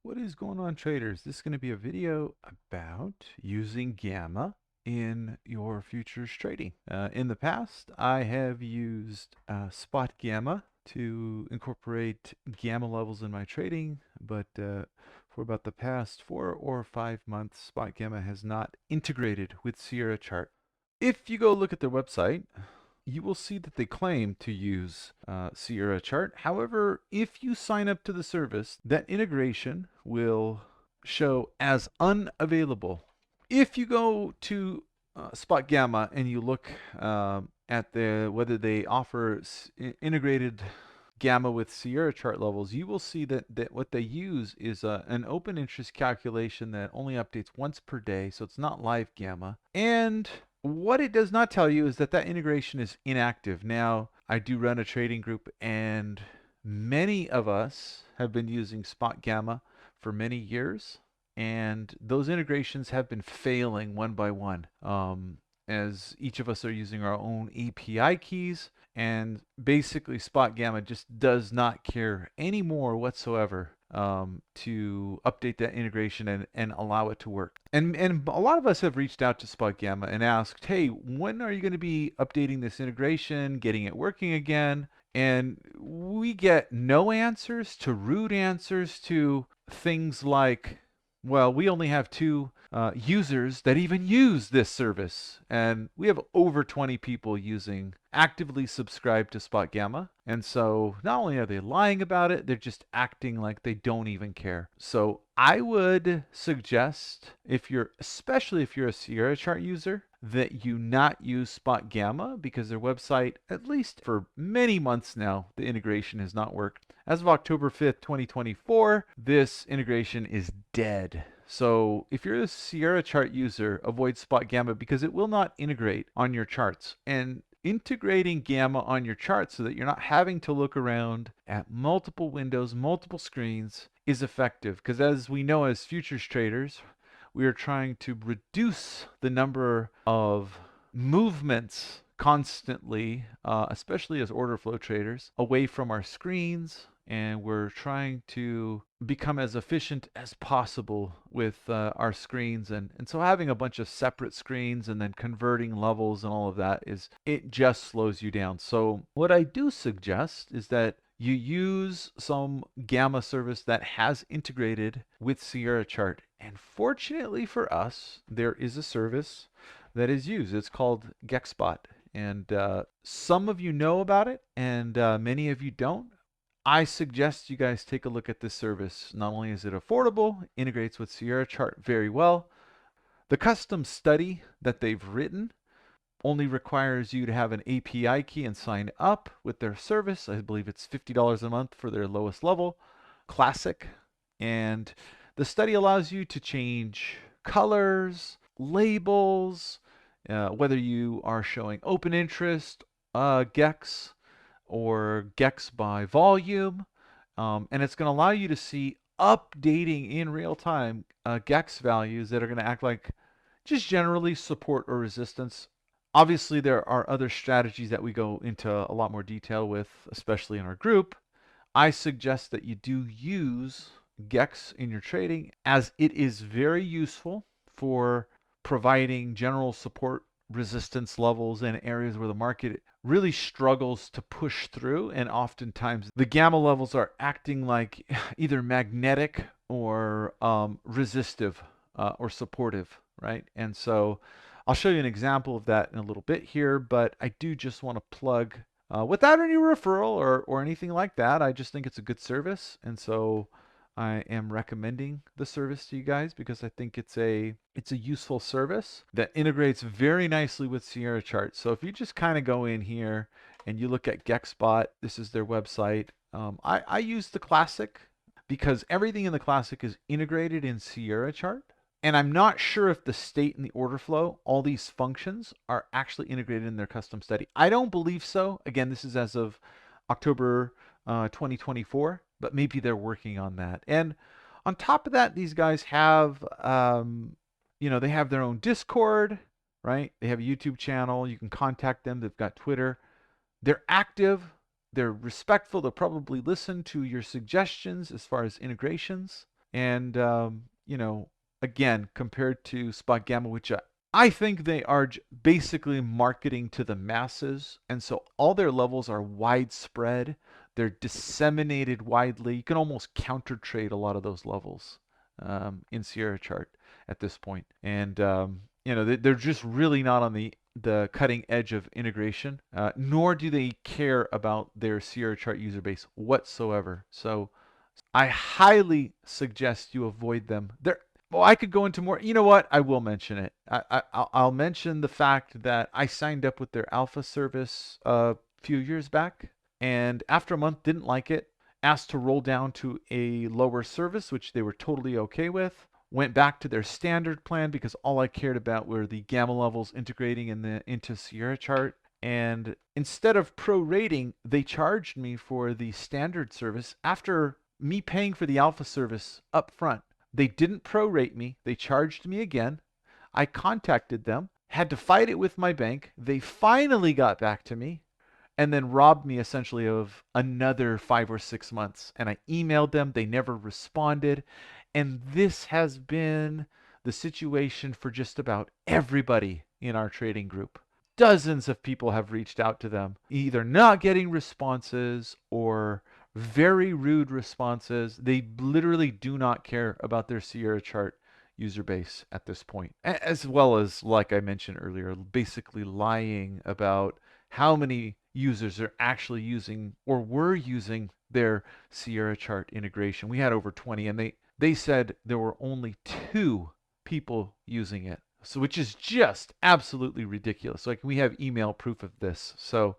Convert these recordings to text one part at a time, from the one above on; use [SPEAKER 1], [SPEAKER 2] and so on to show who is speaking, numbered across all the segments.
[SPEAKER 1] What is going on, traders? This is going to be a video about using Gamma in your futures trading. In the past, I have used SpotGamma to incorporate gamma levels in my trading, but for about the past 4 or 5 months, SpotGamma has not integrated with Sierra Chart. If you go look at their website, you will see that they claim to use Sierra Chart. However, if you sign up to the service, that integration will show as unavailable. If you go to SpotGamma and you look at whether they offer integrated gamma with Sierra chart levels, you will see that what they use is an open interest calculation that only updates once per day, so it's not live gamma. And what it does not tell you is that integration is inactive. Now, I do run a trading group, and many of us have been using SpotGamma for many years, and those integrations have been failing one by one. As each of us are using our own API keys, and basically SpotGamma just does not care anymore whatsoever to update that integration and allow it to work. And a lot of us have reached out to SpotGamma and asked, hey, when are you going to be updating this integration, getting it working again? And we get no answers to rude answers to things like, well, we only have 2 users that even use this service, and we have over 20 people actively subscribed to SpotGamma. And so not only are they lying about it, they're just acting like they don't even care. So I would suggest, especially if you're a Sierra chart user, that you not use SpotGamma, because their website, at least for many months now, the integration has not worked. As of October 5th, 2024, this integration is dead. So if you're a Sierra chart user, avoid SpotGamma because it will not integrate on your charts. And integrating Gamma on your chart so that you're not having to look around at multiple windows, multiple screens, is effective. Because as we know as futures traders, we are trying to reduce the number of movements constantly, especially as order flow traders, away from our screens, and we're trying to become as efficient as possible with our screens. And so having a bunch of separate screens and then converting levels and all of that, it just slows you down. So what I do suggest is that you use some Gamma service that has integrated with Sierra Chart. And fortunately for us, there is a service that is used. It's called Gex Spot. And some of you know about it, and many of you don't. I suggest you guys take a look at this service. Not only is it affordable, integrates with Sierra Chart very well. The custom study that they've written only requires you to have an API key and sign up with their service. I believe it's $50 a month for their lowest level, Classic. And the study allows you to change colors, labels, whether you are showing open interest, Gex, or Gex by volume. And it's going to allow you to see updating in real time Gex values that are going to act like just generally support or resistance. Obviously, there are other strategies that we go into a lot more detail with, especially in our group. I suggest that you do use Gex in your trading, as it is very useful for providing general support resistance levels in areas where the market really struggles to push through. And oftentimes the gamma levels are acting like either magnetic or resistive or supportive, right? And so I'll show you an example of that in a little bit here, but I do just want to plug without any referral or anything like that. I just think it's a good service, and so I am recommending the service to you guys because I think it's a useful service that integrates very nicely with Sierra Chart. So if you just kind of go in here and you look at Gex Spot, this is their website. I use the Classic because everything in the Classic is integrated in Sierra Chart. And I'm not sure if the state and the order flow, all these functions, are actually integrated in their custom study. I don't believe so. Again, this is as of October 2024, but maybe they're working on that. And on top of that, these guys have, they have their own Discord, right? They have a YouTube channel. You can contact them. They've got Twitter. They're active. They're respectful. They'll probably listen to your suggestions as far as integrations. And, you know, again, compared to SpotGamma, which I think they are basically marketing to the masses. And so all their levels are widespread. They're disseminated widely. You can almost counter trade a lot of those levels in Sierra chart at this point. And, you know, they're just really not on the cutting edge of integration, nor do they care about their Sierra chart user base whatsoever. So I highly suggest you avoid them. Well, I could go into more. You know what? I will mention it. I'll mention the fact that I signed up with their alpha service a few years back, and after a month didn't like it. Asked to roll down to a lower service, which they were totally okay with. Went back to their standard plan because all I cared about were the gamma levels integrating into Sierra chart. And instead of prorating, they charged me for the standard service after me paying for the alpha service up front. They didn't prorate me. They charged me again. I contacted them, had to fight it with my bank. They finally got back to me and then robbed me essentially of another 5 or 6 months. And I emailed them. They never responded. And this has been the situation for just about everybody in our trading group. Dozens of people have reached out to them, either not getting responses or very rude responses. They literally do not care about their Sierra chart user base at this point, as well as, like I mentioned earlier, basically lying about how many users are actually using or were using their Sierra chart integration. We had over 20, and they said there were only 2 people using it. So, which is just absolutely ridiculous. Like, we have email proof of this. So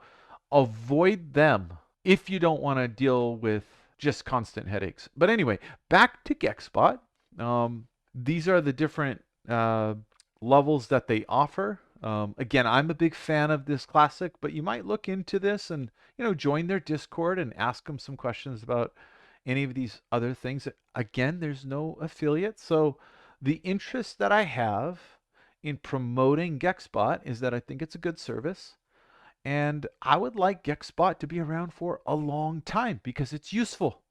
[SPEAKER 1] avoid them if you don't want to deal with just constant headaches. But anyway, back to Gex Spot. These are the different levels that they offer. Again, I'm a big fan of this classic, but you might look into this and, you know, join their Discord and ask them some questions about any of these other things. Again, there's no affiliate, so the interest that I have in promoting GexSpot is that I think it's a good service. And I would like GexSpot to be around for a long time because it's useful.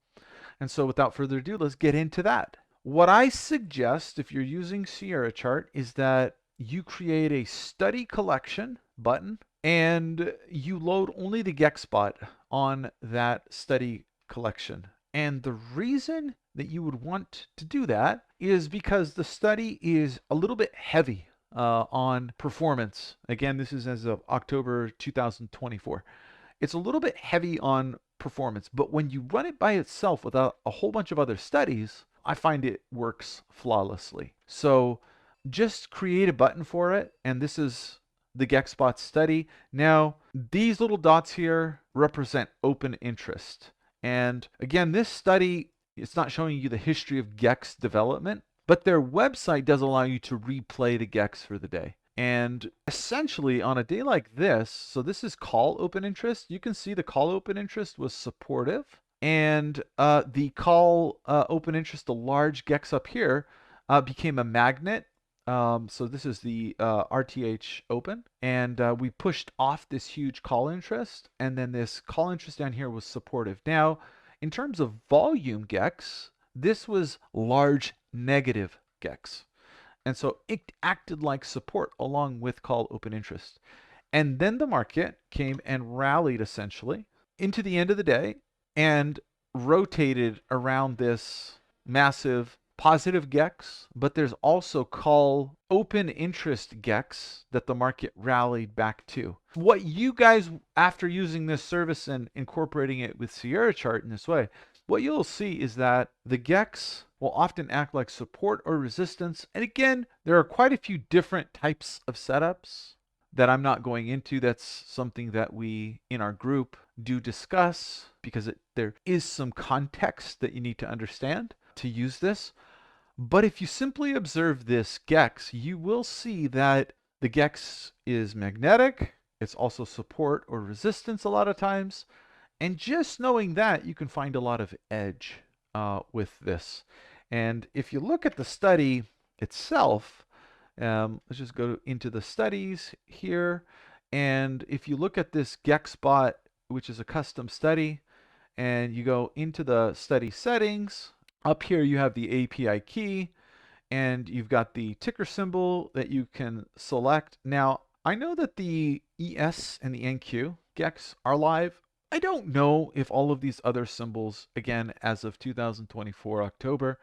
[SPEAKER 1] And so without further ado, let's get into that. What I suggest if you're using Sierra Chart is that you create a study collection button and you load only the GexSpot on that study collection. And the reason that you would want to do that is because the study is a little bit heavy on performance. Again, this is as of October 2024. It's a little bit heavy on performance, but when you run it by itself without a whole bunch of other studies, I find it works flawlessly. So just create a button for it, and this is the GexSpot study. Now, these little dots here represent open interest. And again, this study, it's not showing you the history of Gex development, but their website does allow you to replay the Gex for the day. And essentially, on a day like this, so this is call open interest. You can see the call open interest was supportive. And the call open interest, the large Gex up here, became a magnet. So this is the RTH open. And we pushed off this huge call interest. And then this call interest down here was supportive. Now, in terms of volume Gex, this was large negative Gex. And so it acted like support along with call open interest. And then the market came and rallied essentially into the end of the day and rotated around this massive positive Gex, but there's also call open interest Gex that the market rallied back to. What you guys, after using this service and incorporating it with Sierra chart in this way, what you'll see is that the Gex will often act like support or resistance. And again, there are quite a few different types of setups that I'm not going into. That's something that we in our group do discuss because there is some context that you need to understand to use this. But if you simply observe this Gex, you will see that the Gex is magnetic. It's also support or resistance a lot of times. And just knowing that, you can find a lot of edge with this. And if you look at the study itself, let's just go into the studies here. And if you look at this Gex Spot, which is a custom study, and you go into the study settings, Up here you have the API key, and you've got the ticker symbol that you can select. Now, I know that the ES and the NQ Gex are live. I don't know if all of these other symbols, again, as of 2024 October,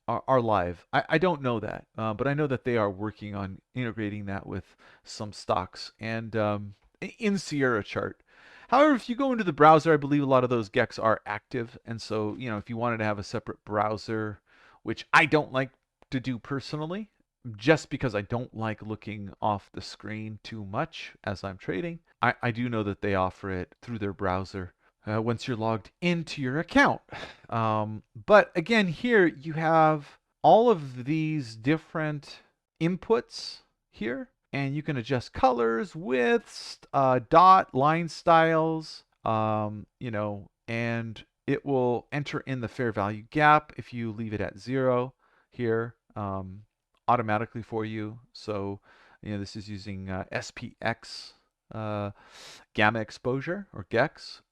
[SPEAKER 1] are live. I don't know that, but I know that they are working on integrating that with some stocks and in Sierra Chart. However, if you go into the browser, I believe a lot of those Gex are active, and so if you wanted to have a separate browser, which I don't like to do personally, just because I don't like looking off the screen too much as I'm trading, I do know that they offer it through their browser once you're logged into your account. But again, here you have all of these different inputs here, and you can adjust colors, widths, dot, line styles, and it will enter in the fair value gap if you leave it at 0 here automatically for you. So, this is using SPX gamma exposure or Gex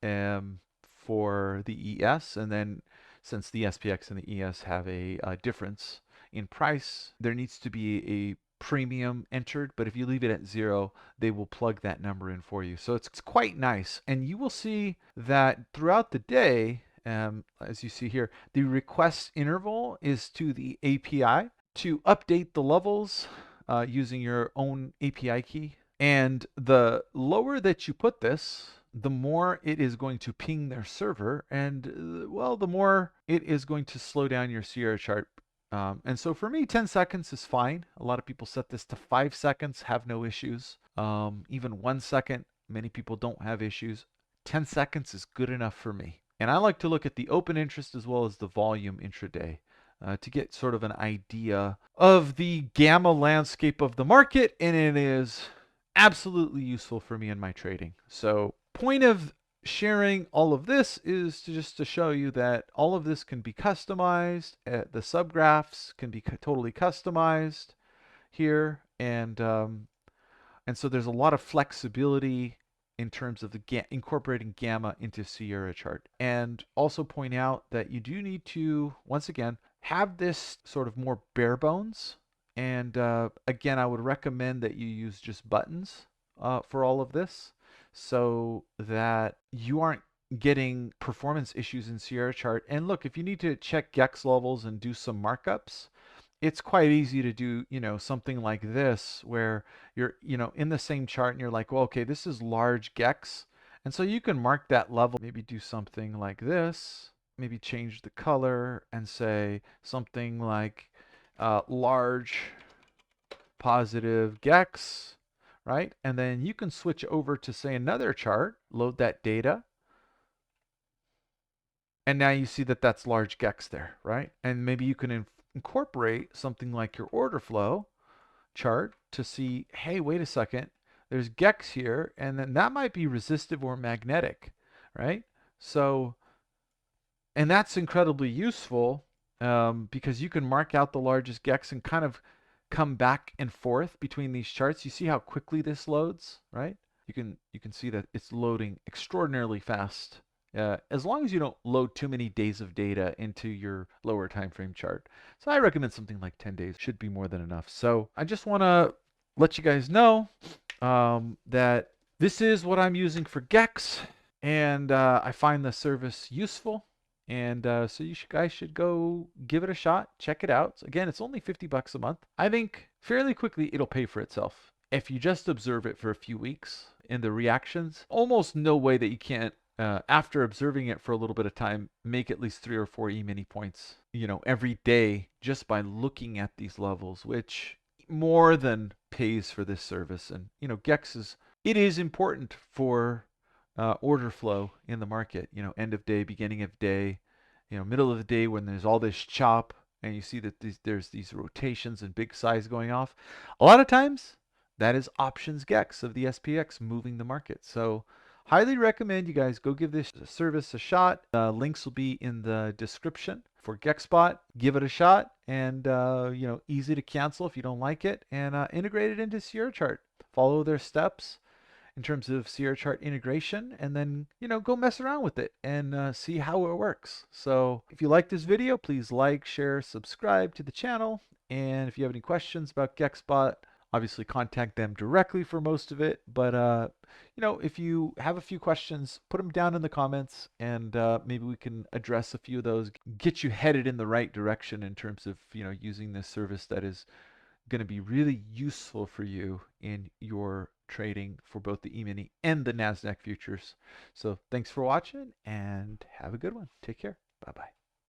[SPEAKER 1] for the ES, and then since the SPX and the ES have a difference in price, there needs to be a premium entered, but if you leave it at 0, they will plug that number in for you. So it's quite nice, and you will see that throughout the day, as you see here, the request interval is to the API to update the levels using your own API key. And the lower that you put this, the more it is going to ping their server, and well, the more it is going to slow down your Sierra chart. And so for me, 10 seconds is fine. A lot of people set this to 5 seconds, have no issues. Even 1 second, many people don't have issues. 10 seconds is good enough for me. And I like to look at the open interest as well as the volume intraday to get sort of an idea of the gamma landscape of the market, and it is absolutely useful for me in my trading. So point of sharing all of this is just to show you that all of this can be customized. The subgraphs can be totally customized here, and so there's a lot of flexibility in terms of incorporating gamma into Sierra chart. And also point out that you do need to, once again, have this sort of more bare bones. And again, I would recommend that you use just buttons for all of this so that you aren't getting performance issues in Sierra chart. And look, if you need to check Gex levels and do some markups, it's quite easy to do, something like this where you're, in the same chart and you're like, well, okay, this is large Gex. And so you can mark that level, maybe do something like this, maybe change the color and say something like large positive Gex, right? And then you can switch over to say another chart, load that data. And now you see that that's large Gex there, right? And maybe you can incorporate something like your order flow chart to see, hey, wait a second, there's Gex here, and then that might be resistive or magnetic, right? So, and that's incredibly useful because you can mark out the largest Gex and kind of come back and forth between these charts. You see how quickly this loads, right? You can see that it's loading extraordinarily fast. As long as you don't load too many days of data into your lower time frame chart. So I recommend something like 10 days should be more than enough. So I just want to let you guys know that this is what I'm using for Gex, and I find the service useful. And so you guys should go give it a shot, check it out. Again, it's only $50 a month. I think fairly quickly it'll pay for itself. If you just observe it for a few weeks in the reactions, almost no way that you can't, after observing it for a little bit of time, make at least 3 or 4 E-mini points, every day just by looking at these levels, which more than pays for this service. And, Gex it is important for order flow in the market, end of day, beginning of day, middle of the day when there's all this chop and you see that there's these rotations and big size going off. A lot of times that is options Gex of the SPX moving the market. So highly recommend you guys go give this service a shot. Links will be in the description for Gex Spot. Give it a shot, and easy to cancel if you don't like it, and integrate it into Sierra chart. Follow their steps, in terms of Sierra chart integration, and then, go mess around with it and see how it works. So if you like this video, please like, share, subscribe to the channel. And if you have any questions about Gex Spot, obviously contact them directly for most of it. But, if you have a few questions, put them down in the comments, and maybe we can address a few of those, get you headed in the right direction in terms of, using this service that is going to be really useful for you in your trading for both the E-mini and the NASDAQ futures. So thanks for watching and have a good one. Take care. Bye-bye.